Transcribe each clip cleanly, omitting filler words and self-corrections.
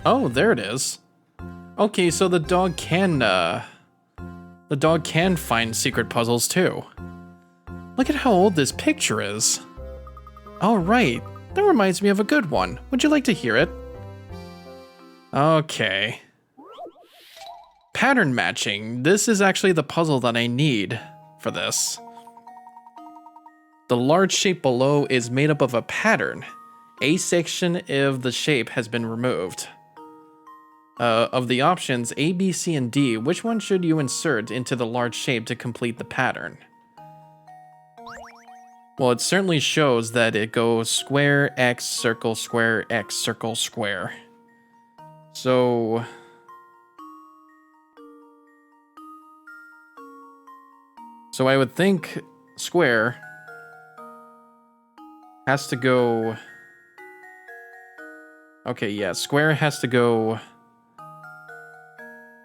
Oh, there it is. Okay, so the dog can find secret puzzles too. Look at how old this picture is. All right, that reminds me of a good one. Would you like to hear it? Okay. Pattern matching. This is actually the puzzle that I need for this. The large shape below is made up of a pattern. A section of the shape has been removed. Of the options A, B, C, and D, which one should you insert into the large shape to complete the pattern? Well, it certainly shows that it goes square, X, circle, square, X, circle, square. So I would think square has to go... Okay, yeah, square has to go...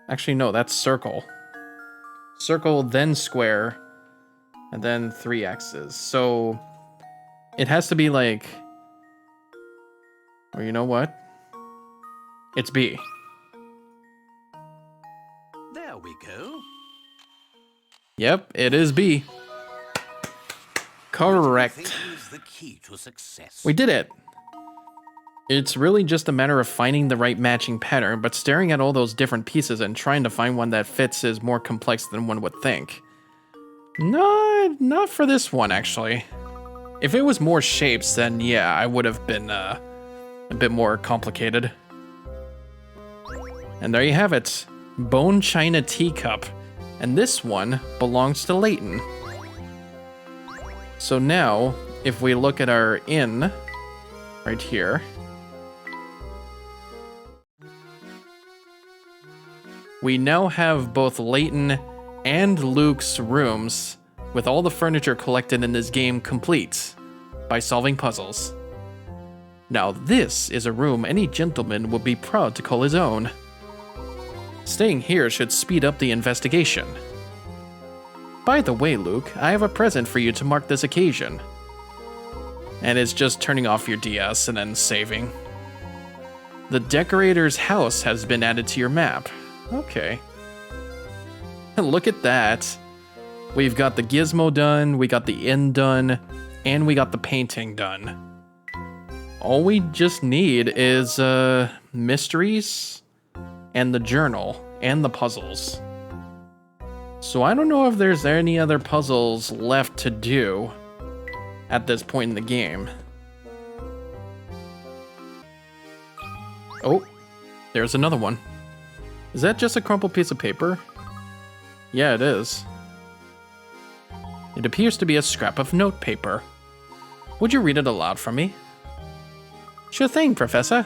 Actually, no, that's circle. Circle, then square, and then 3 X's. So it has to be like... Or you know what? It's B. There we go. Yep, it is B. Correct. What do you think is the key to success? We did it. It's really just a matter of finding the right matching pattern, but staring at all those different pieces and trying to find one that fits is more complex than one would think. No, not for this one, actually. If it was more shapes, then yeah, I would have been a bit more complicated. And there you have it. Bone china teacup. And this one belongs to Layton. So now, if we look at our inn, right here, we now have both Layton and Luke's rooms with all the furniture collected in this game complete by solving puzzles. Now this is a room any gentleman would be proud to call his own. Staying here should speed up the investigation. By the way, Luke, I have a present for you to mark this occasion. And it's just turning off your DS and then saving. The decorator's house has been added to your map. Okay. Look at that. We've got the gizmo done, we got the inn done, and we got the painting done. All we just need is mysteries and the journal and the puzzles. So I don't know if there's any other puzzles left to do at this point in the game. Oh, there's another one. Is that just a crumpled piece of paper? Yeah, it is. It appears to be a scrap of notepaper. Would you read it aloud for me? Sure thing, Professor.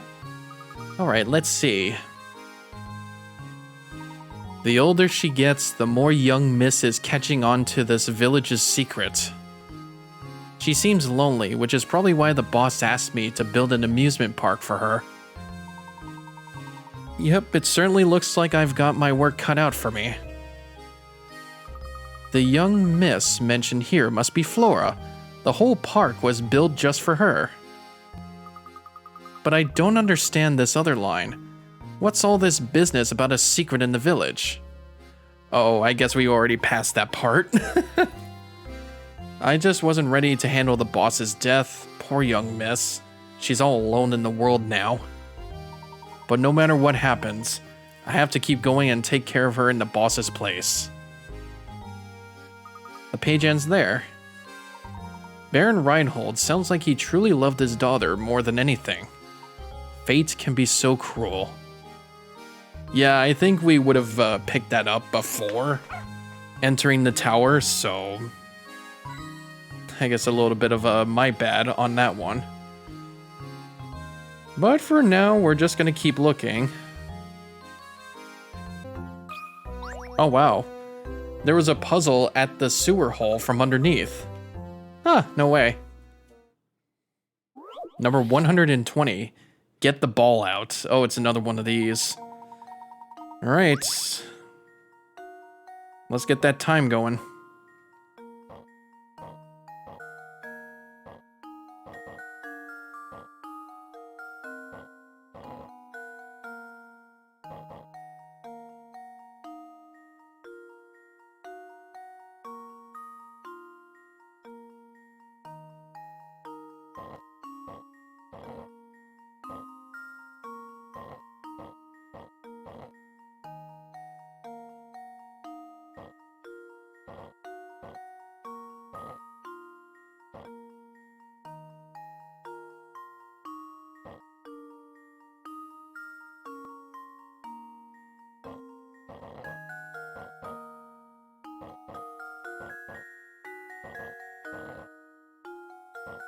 Alright, let's see. The older she gets, the more young Miss is catching on to this village's secret. She seems lonely, which is probably why the boss asked me to build an amusement park for her. Yep, it certainly looks like I've got my work cut out for me. The young miss mentioned here must be Flora. The whole park was built just for her. But I don't understand this other line. What's all this business about a secret in the village? Oh, I guess we already passed that part. I just wasn't ready to handle the boss's death. Poor young miss. She's all alone in the world now. But no matter what happens, I have to keep going and take care of her in the boss's place. The page ends there. Baron Reinhold sounds like he truly loved his daughter more than anything. Fate can be so cruel. Yeah, I think we would have picked that up before entering the tower, so I guess a little bit of my bad on that one. But for now, we're just gonna keep looking. Oh wow, there was a puzzle at the sewer hole from underneath. Huh, no way. Number 120, get the ball out. Oh, it's another one of these. All right, let's get that time going.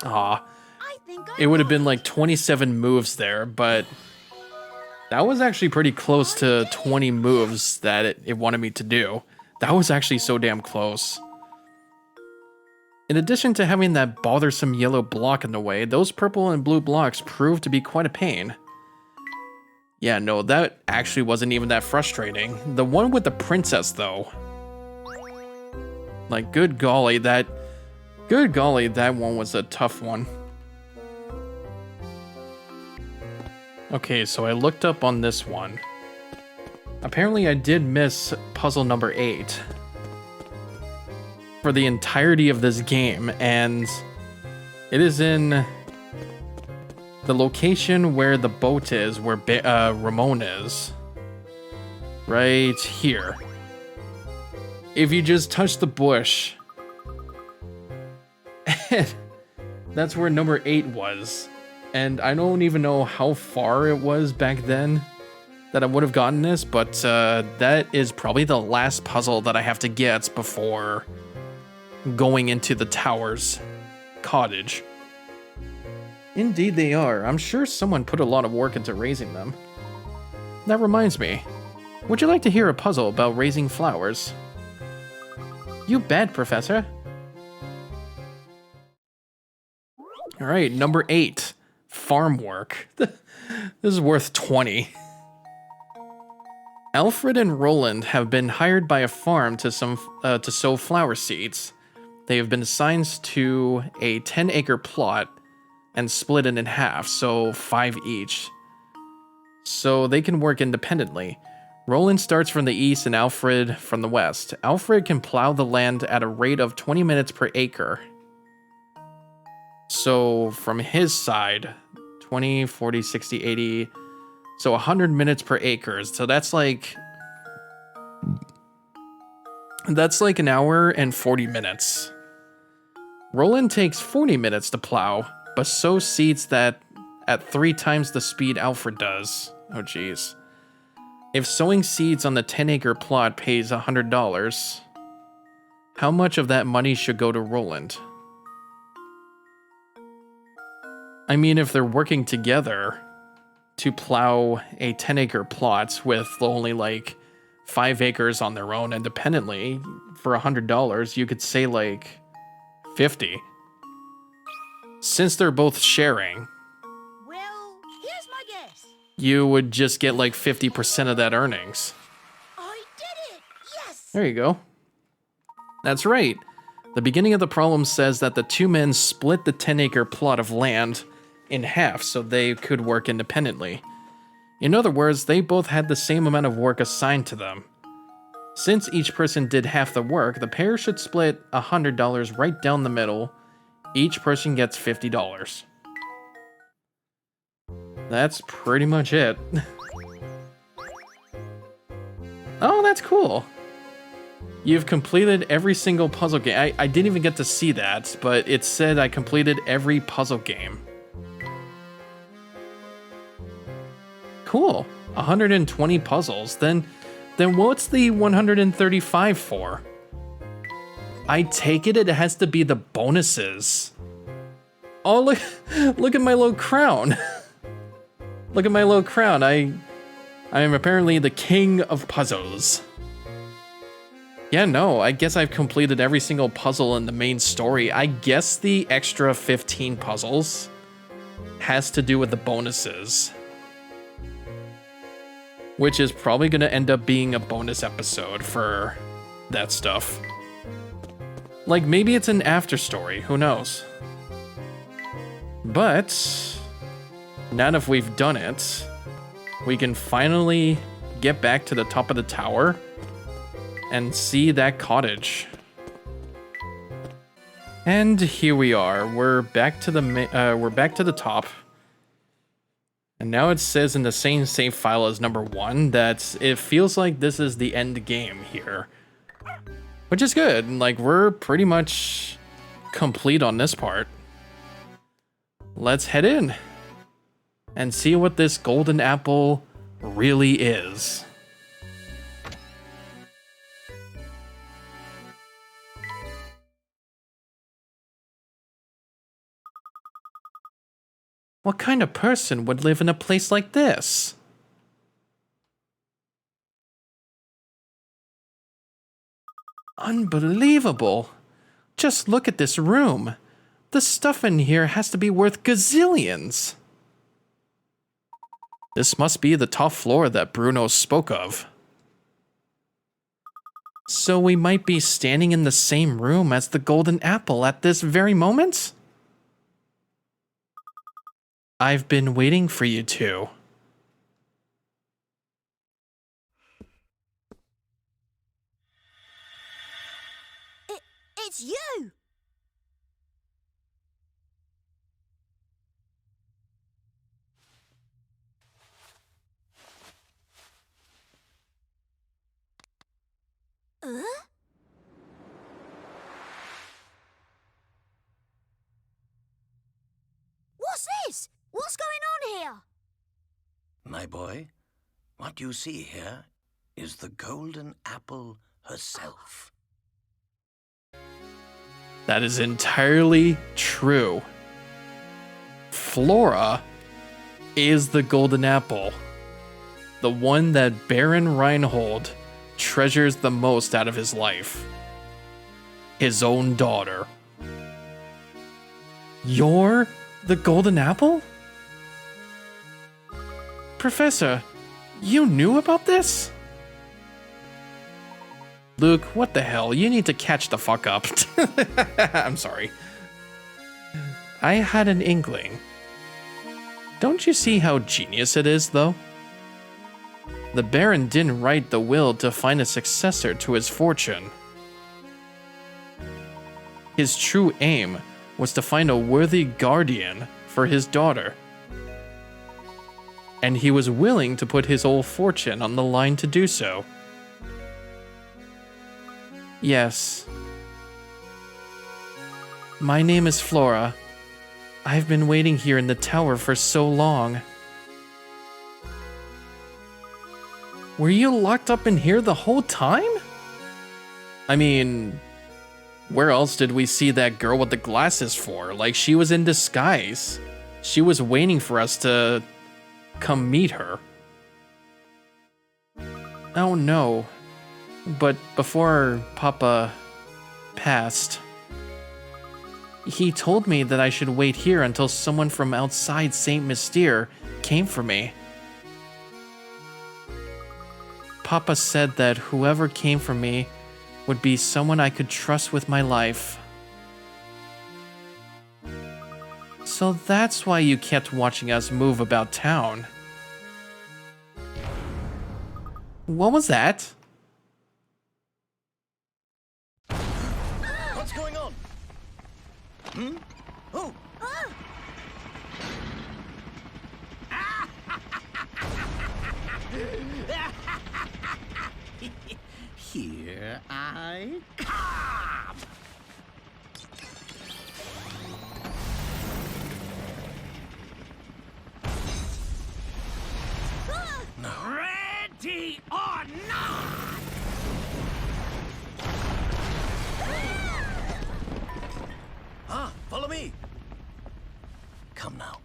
Aw, I think it would have been like 27 moves there, but that was actually pretty close to 20 moves that it wanted me to do. That was actually so damn close. In addition to having that bothersome yellow block in the way, those purple and blue blocks proved to be quite a pain. Yeah, no, that actually wasn't even that frustrating. The one with the princess, though. Like, good golly, that one was a tough one. Okay, so I looked up on this one. Apparently I did miss puzzle number 8 for the entirety of this game, and it is in the location where the boat is, where Ramon is. Right here. If you just touch the bush, that's where number 8 was. And I don't even know how far it was back then that I would have gotten this, but that is probably the last puzzle that I have to get before going into the tower's cottage. Indeed they are. I'm sure someone put a lot of work into raising them. That reminds me. Would you like to hear a puzzle about raising flowers? You bet, Professor. Alright, number 8. Farm work. This is worth 20. Alfred and Roland have been hired by a farm to sow flower seeds. They have been assigned to a 10-acre plot and split it in half, so 5 each. So they can work independently. Roland starts from the east and Alfred from the west. Alfred can plow the land at a rate of 20 minutes per acre. So from his side, 20, 40, 60, 80, so 100 minutes per acre. So that's like an hour and 40 minutes. Roland takes 40 minutes to plow, but sows seeds that at 3 times the speed Alfred does. Oh geez. If sowing seeds on the 10-acre plot pays $100, how much of that money should go to Roland? I mean, if they're working together to plow a 10-acre plot with only like 5 acres on their own independently for $100, you could say like 50. Since they're both sharing, Well, here's my guess. you would just get like 50% of that earnings. I did it! Yes! There you go. That's right. The beginning of the problem says that the 2 men split the 10-acre plot of land in half so they could work independently. In other words, they both had the same amount of work assigned to them. Since each person did half the work, the pair should split $100 right down the middle. Each person gets $50. That's pretty much it. Oh, that's cool. You've completed every single puzzle game. I didn't even get to see that, but it said I completed every puzzle game. Cool. 120 puzzles. Then what's the 135 for? I take it has to be the bonuses. Oh, look at my little crown. Look at my little crown. I am apparently the king of puzzles. Yeah, no, I guess I've completed every single puzzle in the main story. I guess the extra 15 puzzles has to do with the bonuses. Which is probably going to end up being a bonus episode for that stuff. Like, maybe it's an after story, who knows? But now that we've done it, we can finally get back to the top of the tower and see that cottage. And here we are. We're back to the top. And now it says in the same save file as number 1 that it feels like this is the end game here. Which is good. Like, we're pretty much complete on this part. Let's head in and see what this golden apple really is. What kind of person would live in a place like this? Unbelievable. Just look at this room. The stuff in here has to be worth gazillions. This must be the top floor that Bruno spoke of. So we might be standing in the same room as the golden apple at this very moment? I've been waiting for you two. It's you! What's this? What's going on here? My boy, what you see here is the golden apple herself. That is entirely true. Flora is the golden apple. The one that Baron Reinhold treasures the most out of his life. His own daughter. You're the golden apple? Professor, you knew about this? Luke, what the hell? You need to catch the fuck up. I'm sorry. I had an inkling. Don't you see how genius it is, though? The Baron didn't write the will to find a successor to his fortune. His true aim was to find a worthy guardian for his daughter. And he was willing to put his whole fortune on the line to do so. Yes. My name is Flora. I've been waiting here in the tower for so long. Were you locked up in here the whole time? I mean, where else did we see that girl with the glasses for? Like, she was in disguise. She was waiting for us to come meet her. Oh no. But before Papa passed, he told me that I should wait here until someone from outside Saint Mystere came for me. Papa said that whoever came for me would be someone I could trust with my life. So that's why you kept watching us move about town. What was that? What's going on? Oh! Here I come! Ready or not! Follow me! Come now.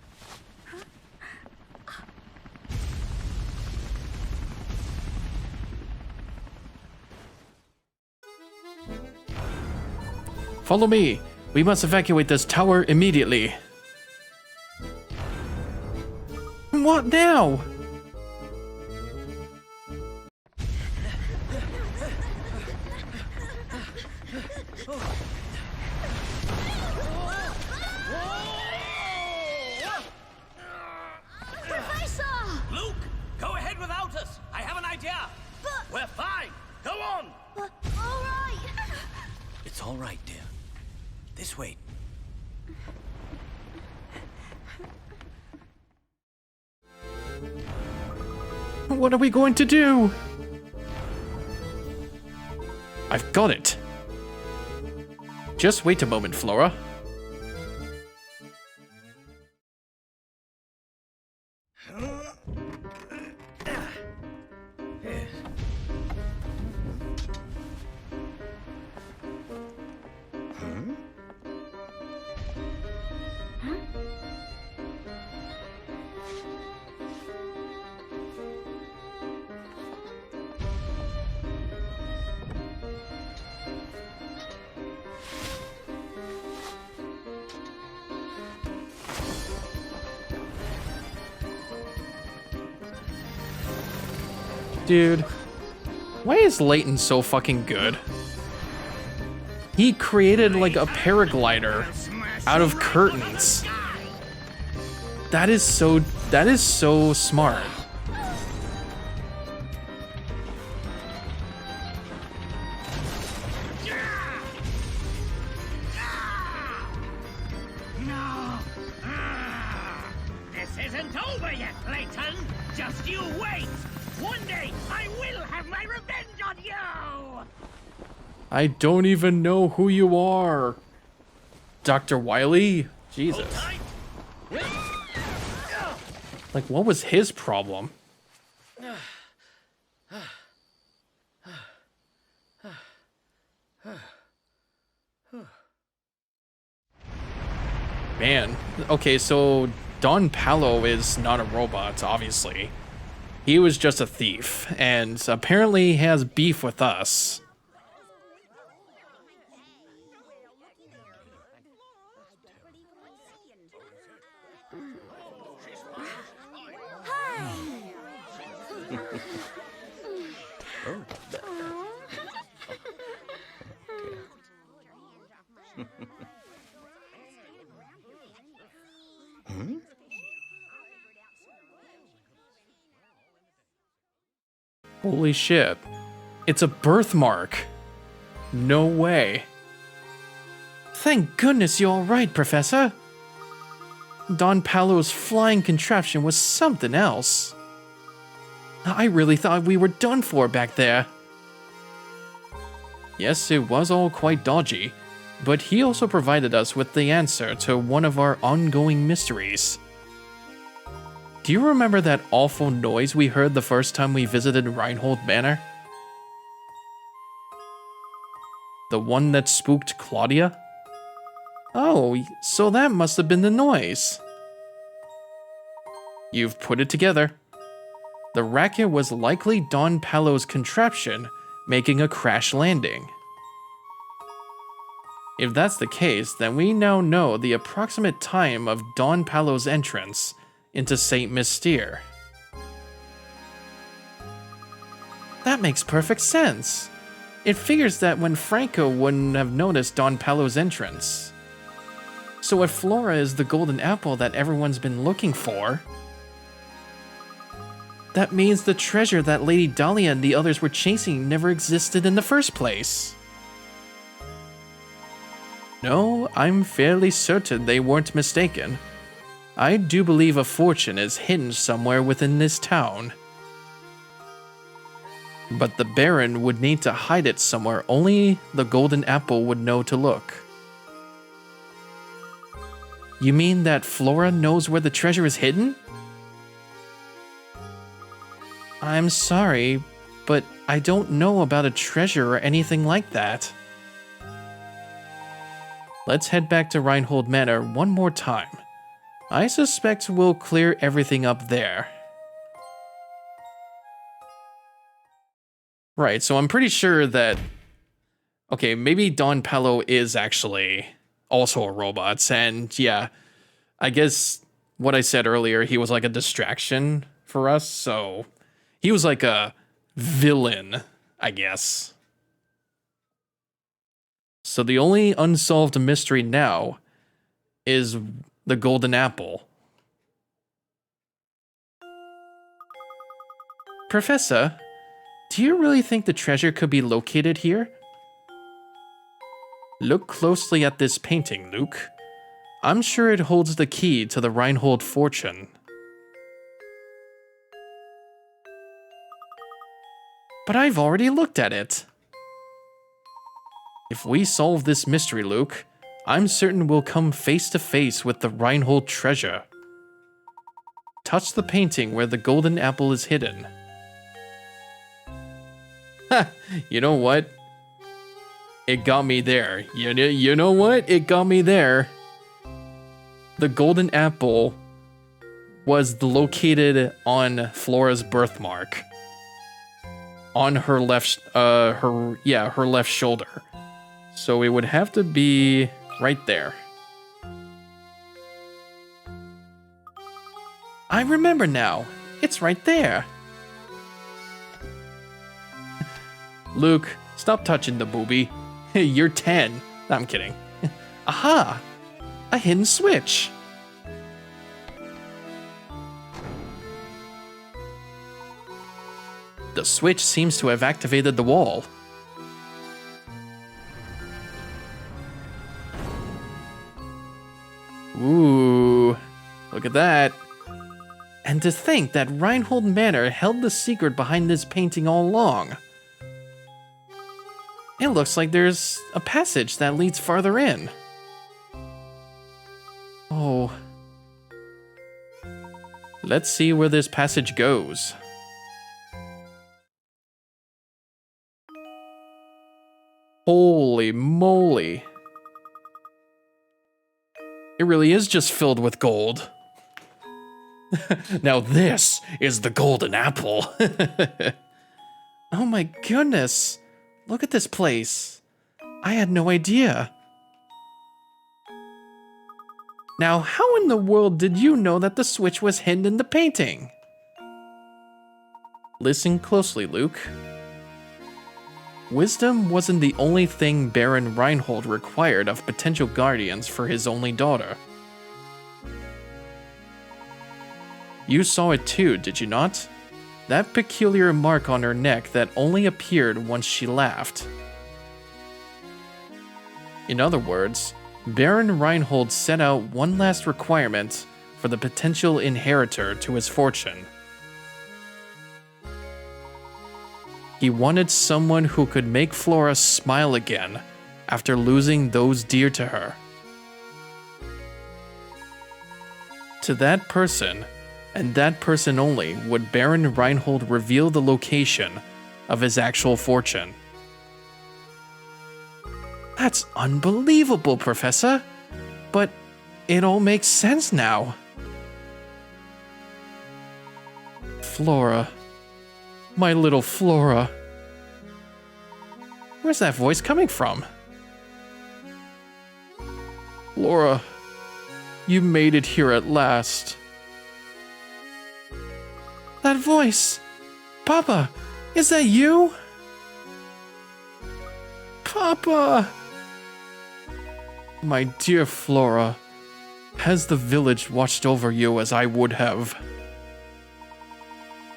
Follow me. We must evacuate this tower immediately. What now? Professor! Luke, go ahead without us. I have an idea. But... We're fine. Go on. all right. It's all right, dear. This way. What are we going to do? I've got it. Just wait a moment, Flora. Dude, why is Layton so fucking good? He created like a paraglider out of curtains. That is so smart. No! This isn't over yet, Layton! Just you wait! One day, I will have my revenge on you! I don't even know who you are. Dr. Wily? Jesus. Like, what was his problem? Man. Okay, so Don Palo is not a robot, obviously. He was just a thief, and apparently has beef with us. Holy shit. It's a birthmark. No way. Thank goodness you're alright, Professor. Don Palo's flying contraption was something else. I really thought we were done for back there. Yes, it was all quite dodgy, but he also provided us with the answer to one of our ongoing mysteries. Do you remember that awful noise we heard the first time we visited Reinhold Manor? The one that spooked Claudia? Oh, so that must have been the noise. You've put it together. The racket was likely Don Palo's contraption making a crash landing. If that's the case, then we now know the approximate time of Don Palo's entrance into St. Mystere. That makes perfect sense. It figures that when Franco wouldn't have noticed Don Palo's entrance. So if Flora is the golden apple that everyone's been looking for, that means the treasure that Lady Dahlia and the others were chasing never existed in the first place. No, I'm fairly certain they weren't mistaken. I do believe a fortune is hidden somewhere within this town. But the Baron would need to hide it somewhere only the golden apple would know to look. You mean that Flora knows where the treasure is hidden? I'm sorry, but I don't know about a treasure or anything like that. Let's head back to Reinhold Manor one more time. I suspect we'll clear everything up there. Right, so I'm pretty sure that... Okay, maybe Don Palo is actually also a robot, and yeah, I guess what I said earlier, he was like a distraction for us, so he was like a villain, I guess. So the only unsolved mystery now is the golden apple. Professor, do you really think the treasure could be located here? Look closely at this painting, Luke. I'm sure it holds the key to the Reinhold fortune. But I've already looked at it. If we solve this mystery, Luke, I'm certain we'll come face to face with the Reinhold treasure. Touch the painting where the golden apple is hidden. Ha! You know what? It got me there. You know what? It got me there. The golden apple was located on Flora's birthmark. On her left, her left shoulder. So it would have to be right there. I remember now. It's right there. Luke, stop touching the booby. You're 10. No, I'm kidding. Aha! A hidden switch. The switch seems to have activated the wall. Ooh, look at that. And to think that Reinhold Manor held the secret behind this painting all along. It looks like there's a passage that leads farther in. Oh. Let's see where this passage goes. Holy moly. It really is just filled with gold. Now this is the golden apple. Oh my goodness. Look at this place. I had no idea. Now, how in the world did you know that the switch was hidden in the painting? Listen closely, Luke. Wisdom wasn't the only thing Baron Reinhold required of potential guardians for his only daughter. You saw it too, did you not? That peculiar mark on her neck that only appeared once she laughed. In other words, Baron Reinhold set out one last requirement for the potential inheritor to his fortune. He wanted someone who could make Flora smile again after losing those dear to her. To that person, and that person only, would Baron Reinhold reveal the location of his actual fortune. That's unbelievable, Professor. But it all makes sense now. Flora. My little Flora. Where's that voice coming from? Flora, you made it here at last. That voice! Papa, is that you? Papa! My dear Flora, has the village watched over you as I would have?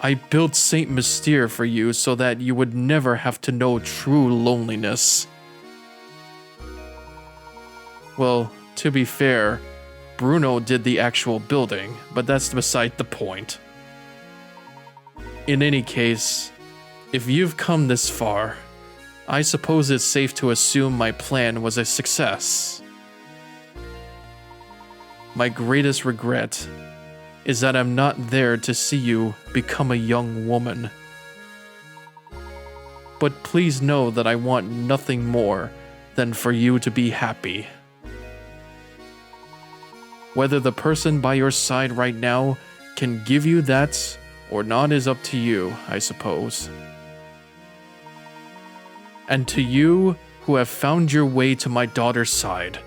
I built Saint Mystere for you so that you would never have to know true loneliness. Well, to be fair, Bruno did the actual building, but that's beside the point. In any case, if you've come this far, I suppose it's safe to assume my plan was a success. My greatest regret is that I'm not there to see you become a young woman. But please know that I want nothing more than for you to be happy. Whether the person by your side right now can give you that or not is up to you, I suppose. And to you who have found your way to my daughter's side,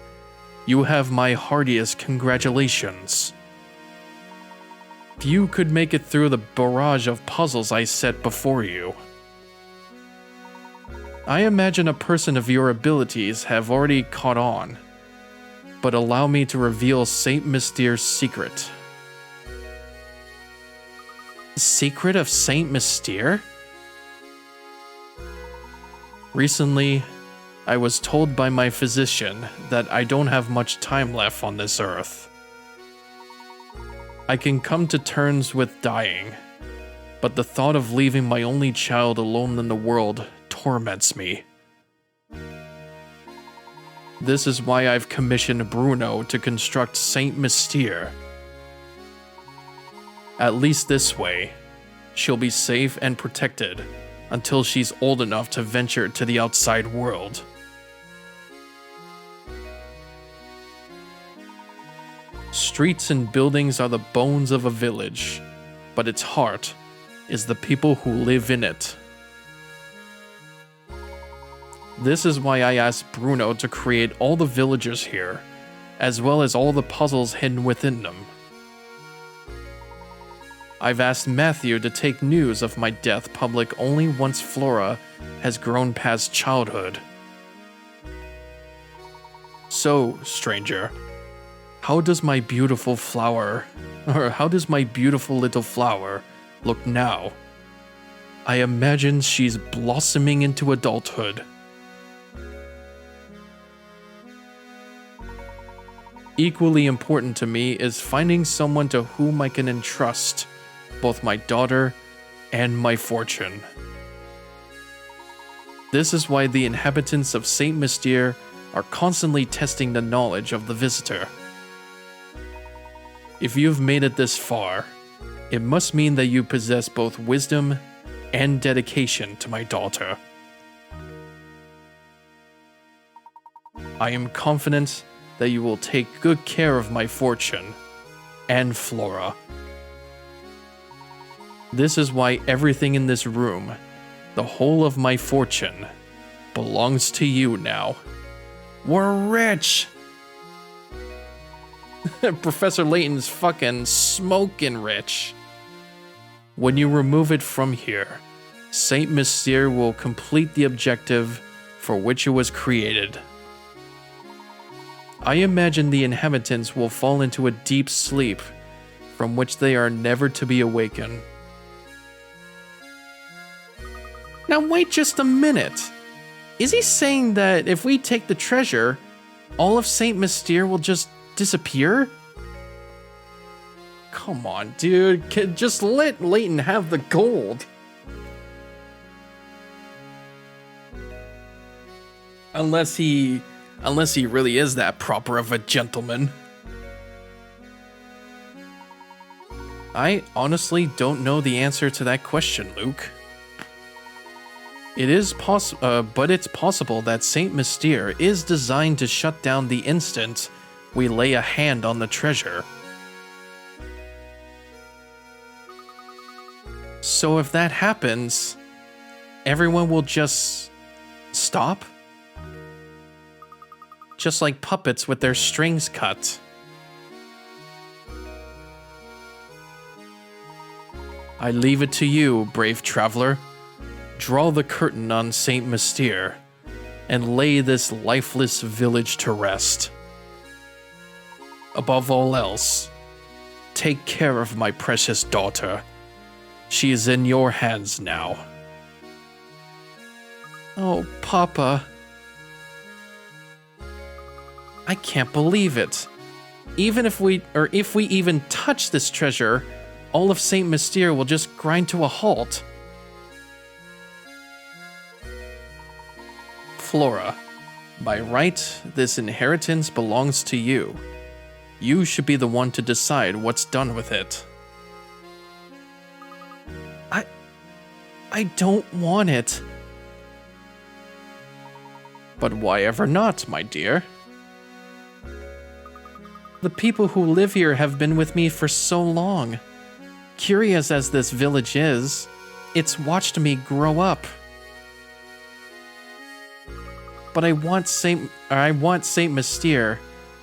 you have my heartiest congratulations. You could make it through the barrage of puzzles I set before you. I imagine a person of your abilities have already caught on, but allow me to reveal Saint Mystere's secret. The secret of Saint Mystere? Recently, I was told by my physician that I don't have much time left on this earth. I can come to terms with dying, but the thought of leaving my only child alone in the world torments me. This is why I've commissioned Bruno to construct Saint Mystere. At least this way, she'll be safe and protected until she's old enough to venture to the outside world. Streets and buildings are the bones of a village, but its heart is the people who live in it. This is why I asked Bruno to create all the villagers here, as well as all the puzzles hidden within them. I've asked Matthew to take news of my death public only once Flora has grown past childhood. So, stranger, how does my beautiful little flower look now? I imagine she's blossoming into adulthood. Equally important to me is finding someone to whom I can entrust both my daughter and my fortune. This is why the inhabitants of Saint Mystere are constantly testing the knowledge of the visitor. If you've made it this far, it must mean that you possess both wisdom and dedication to my daughter. I am confident that you will take good care of my fortune and Flora. This is why everything in this room, the whole of my fortune, belongs to you now. We're rich! Professor Layton's fucking smoking rich. When you remove it from here, Saint Mystere will complete the objective for which it was created. I imagine the inhabitants will fall into a deep sleep from which they are never to be awakened. Now wait just a minute. Is he saying that if we take the treasure, all of Saint Mystere will just disappear? Come on, dude. Just let Layton have the gold. Unless he really is that proper of a gentleman. I honestly don't know the answer to that question, Luke. But it's possible that Saint Mystere is designed to shut down the instant we lay a hand on the treasure. So if that happens, everyone will just stop? Just like puppets with their strings cut. I leave it to you, brave traveler. Draw the curtain on Saint Mystere and lay this lifeless village to rest. Above all else, take care of my precious daughter. She is in your hands now. Oh, Papa. I can't believe it. If we even touch this treasure, all of Saint Mystere will just grind to a halt. Flora, by right, this inheritance belongs to you. You should be the one to decide what's done with it. I don't want it. But why ever not, my dear? The people who live here have been with me for so long. Curious as this village is, it's watched me grow up. But I want Saint Mystere,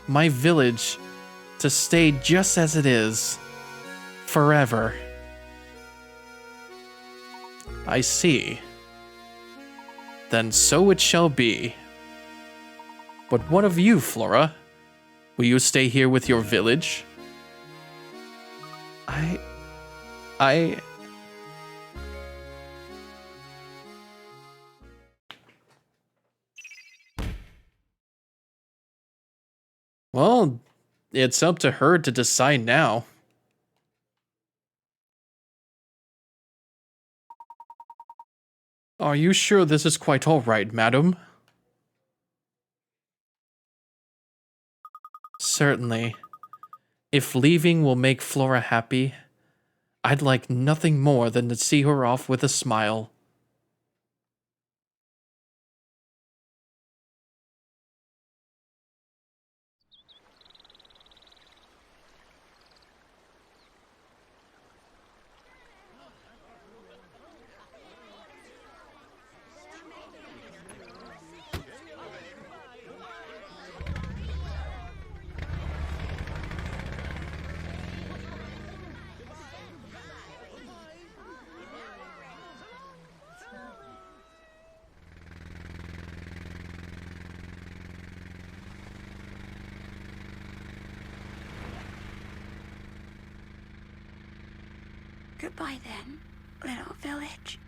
my village, to stay just as it is, forever. I see. Then so it shall be. But what of you, Flora? Will you stay here with your village? Well, it's up to her to decide now. Are you sure this is quite all right, madam? Certainly. If leaving will make Flora happy, I'd like nothing more than to see her off with a smile. Goodbye then, little village.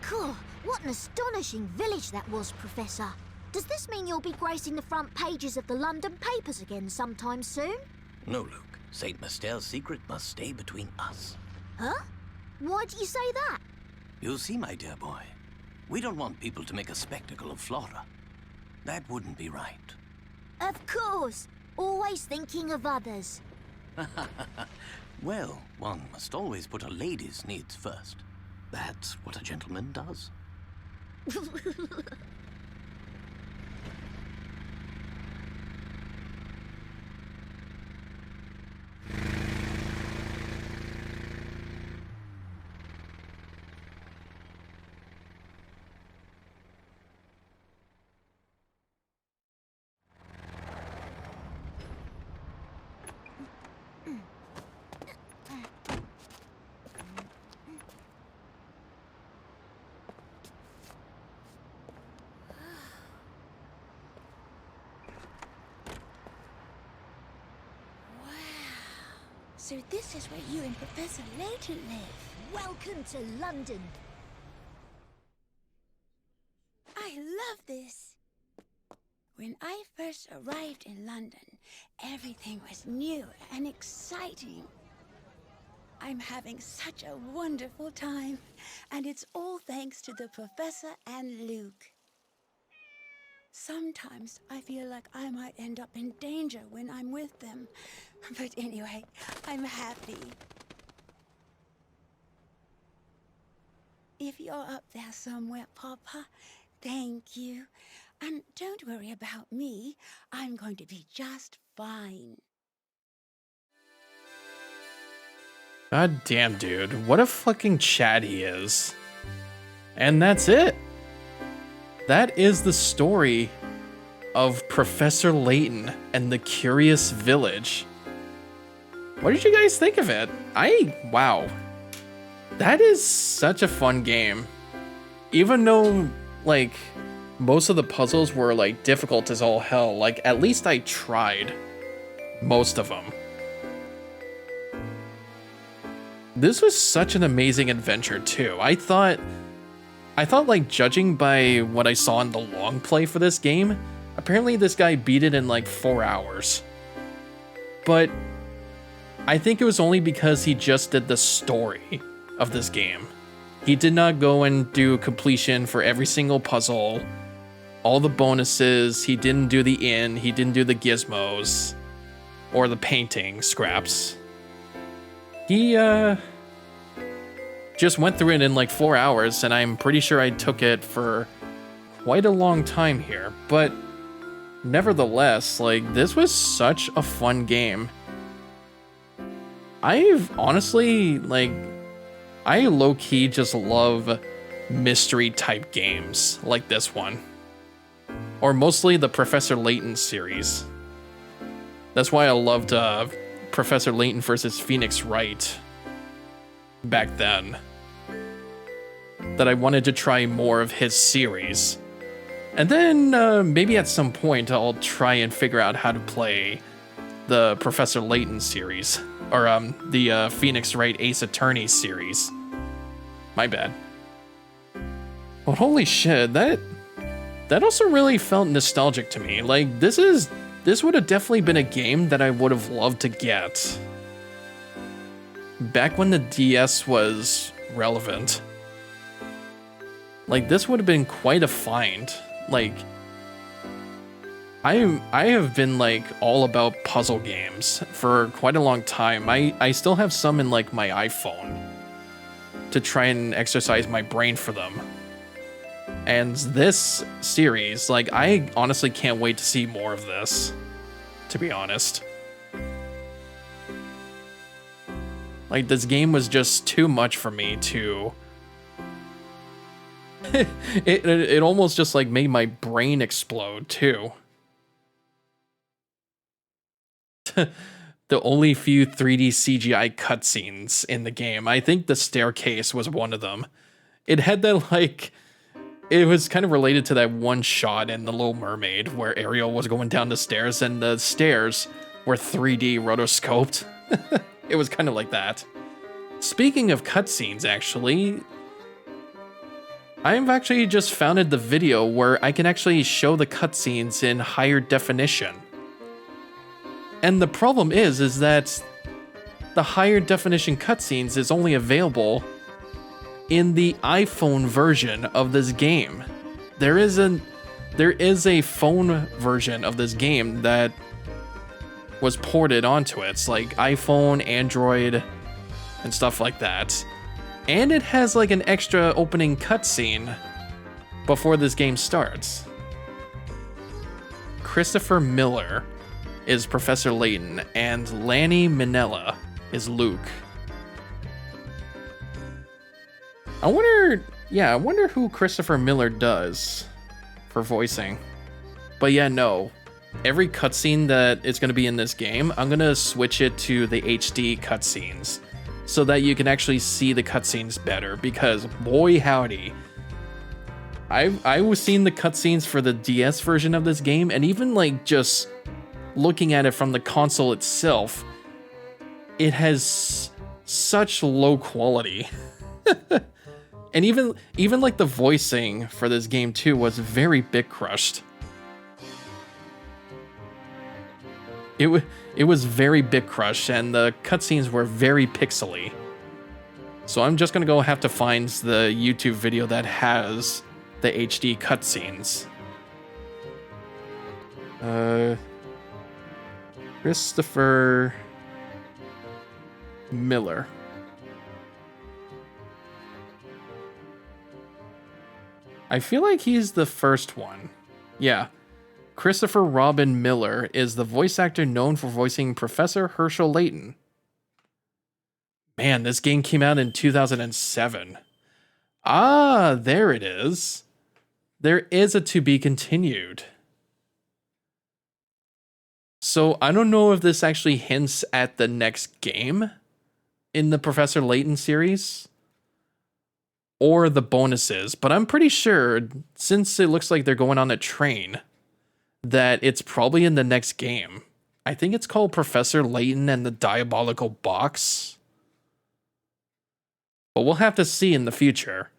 Cool. What an astonishing village that was, Professor. Does this mean you'll be gracing the front pages of the London papers again sometime soon? No, Luke. St. Myster's secret must stay between us. Huh? Why do you say that? You see, my dear boy, we don't want people to make a spectacle of Flora. That wouldn't be right. Of course. Always thinking of others. Well, one must always put a lady's needs first. That's what a gentleman does. So this is where you and Professor Layton live. Welcome to London. I love this. When I first arrived in London, everything was new and exciting. I'm having such a wonderful time, and it's all thanks to the Professor and Luke. Sometimes I feel like I might end up in danger when I'm with them. But anyway, I'm happy. If you're up there somewhere, Papa, thank you. And don't worry about me. I'm going to be just fine. God damn, dude. What a fucking Chad he is. And that's it. That is the story of Professor Layton and the Curious Village. What did you guys think of it? Wow. That is such a fun game. Even though, like, most of the puzzles were, like, difficult as all hell, like, at least I tried most of them. This was such an amazing adventure, too. I thought, like, judging by what I saw in the long play for this game, apparently this guy beat it in, like, 4 hours. But I think it was only because he just did the story of this game. He did not go and do completion for every single puzzle, all the bonuses. He didn't do the inn, he didn't do the gizmos, or the painting scraps. He, just went through it in like 4 hours, and I'm pretty sure I took it for quite a long time here. But nevertheless, like, this was such a fun game. I've honestly, like, I low-key just love mystery type games like this one. Or mostly the Professor Layton series. That's why I loved Professor Layton versus Phoenix Wright back then. That I wanted to try more of his series. And then maybe at some point I'll try and figure out how to play the Professor Layton series. Or the Phoenix Wright Ace Attorney series. My bad. But holy shit, that also really felt nostalgic to me. Like, this would have definitely been a game that I would have loved to get back when the DS was relevant. Like, this would have been quite a find. Like, I have been, like, all about puzzle games for quite a long time. I still have some in, like, my iPhone to try and exercise my brain for them. And this series, like, I honestly can't wait to see more of this, to be honest. Like, this game was just too much for me to... it almost just, like, made my brain explode, too. The only few 3D CGI cutscenes in the game. I think the staircase was one of them. It had that, like, it was kind of related to that one shot in The Little Mermaid where Ariel was going down the stairs and the stairs were 3D rotoscoped. It was kind of like that. Speaking of cutscenes, actually, I've actually just founded the video where I can actually show the cutscenes in higher definition. And the problem is that the higher definition cutscenes is only available in the iPhone version of this game. There is a phone version of this game that was ported onto it. It's like iPhone, Android, and stuff like that. And it has like an extra opening cutscene before this game starts. Christopher Miller is Professor Layton, and Lanny Minella is Luke. I wonder who Christopher Miller does for voicing. But yeah, no. Every cutscene that is going to be in this game, I'm going to switch it to the HD cutscenes so that you can actually see the cutscenes better, because boy howdy, I was seeing the cutscenes for the DS version of this game, and even like just looking at it from the console itself, it has such low quality. And even like the voicing for this game too was very bit crushed. It was very bit crushed, and the cutscenes were very pixely. So I'm just gonna go have to find the YouTube video that has the HD cutscenes. Christopher Miller. I feel like he's the first one. Yeah. Christopher Robin Miller is the voice actor known for voicing Professor Herschel Layton. Man, this game came out in 2007. Ah, there it is. There is a to be continued. So I don't know if this actually hints at the next game in the Professor Layton series or the bonuses, but I'm pretty sure, since it looks like they're going on a train, that it's probably in the next game. I think it's called Professor Layton and the Diabolical Box. But we'll have to see in the future.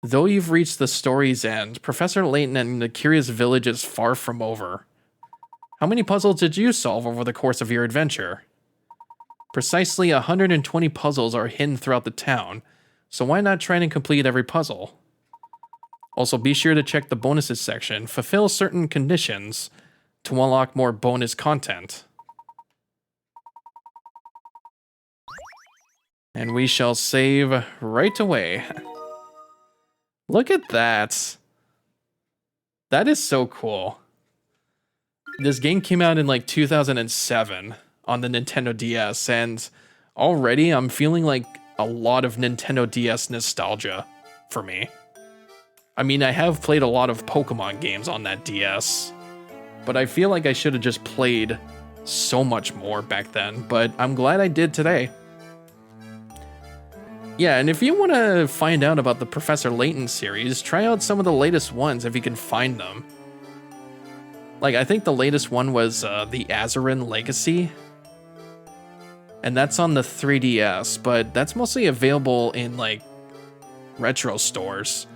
Though you've reached the story's end, Professor Layton and the Curious Village is far from over. How many puzzles did you solve over the course of your adventure? Precisely 120 puzzles are hidden throughout the town, so why not try and complete every puzzle? Also, be sure to check the bonuses section, fulfill certain conditions to unlock more bonus content. And we shall save right away. Look at that. That is so cool. This game came out in like 2007 on the Nintendo DS, and already I'm feeling like a lot of Nintendo DS nostalgia for me. I mean, I have played a lot of Pokemon games on that DS, but I feel like I should have just played so much more back then, but I'm glad I did today. Yeah, and if you want to find out about the Professor Layton series, try out some of the latest ones if you can find them. Like, I think the latest one was the Azarin Legacy, and that's on the 3DS, but that's mostly available in, like, retro stores,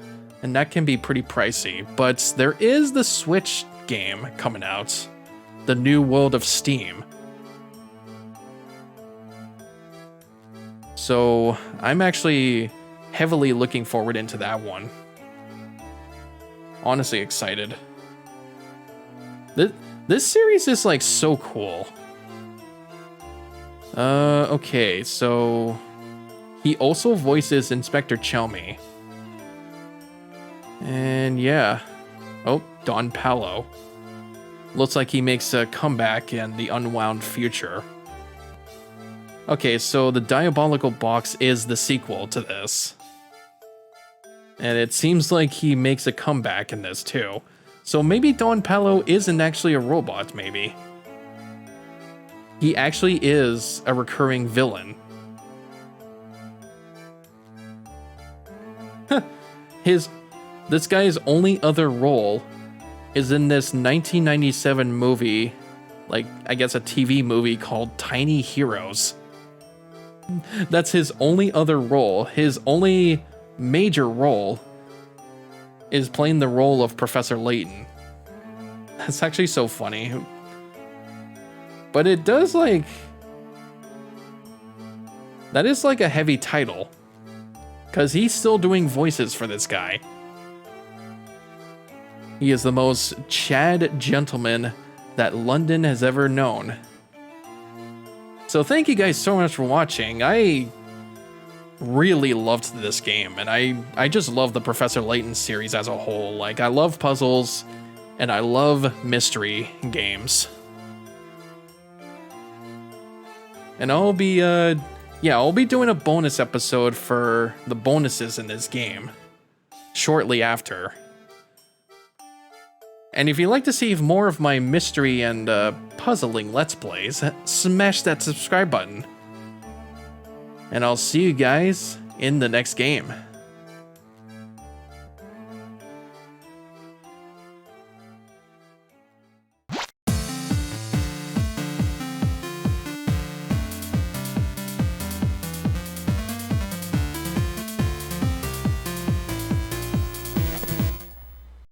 and that can be pretty pricey. But there is the Switch game coming out, The New World of Steam. So I'm actually heavily looking forward into that one. Honestly excited. This series is like so cool. Okay, so he also voices Inspector Chelmy. And yeah. Oh, Don Palo. Looks like he makes a comeback in the Unwound Future. Okay, so the Diabolical Box is the sequel to this. And it seems like he makes a comeback in this too. So maybe Don Palo isn't actually a robot, maybe. He actually is a recurring villain. This guy's only other role is in this 1997 movie, like, I guess a TV movie called Tiny Heroes. That's his only other role. His only major role is playing the role of Professor Layton. That's actually so funny. But it does, like... That is like a heavy title. Because he's still doing voices for this guy. He is the most Chad gentleman that London has ever known. So thank you guys so much for watching. I really loved this game, and I just love the Professor Layton series as a whole. Like, I love puzzles, and I love mystery games. And I'll be doing a bonus episode for the bonuses in this game shortly after. And if you'd like to see more of my mystery and puzzling Let's Plays, smash that subscribe button. And I'll see you guys in the next game.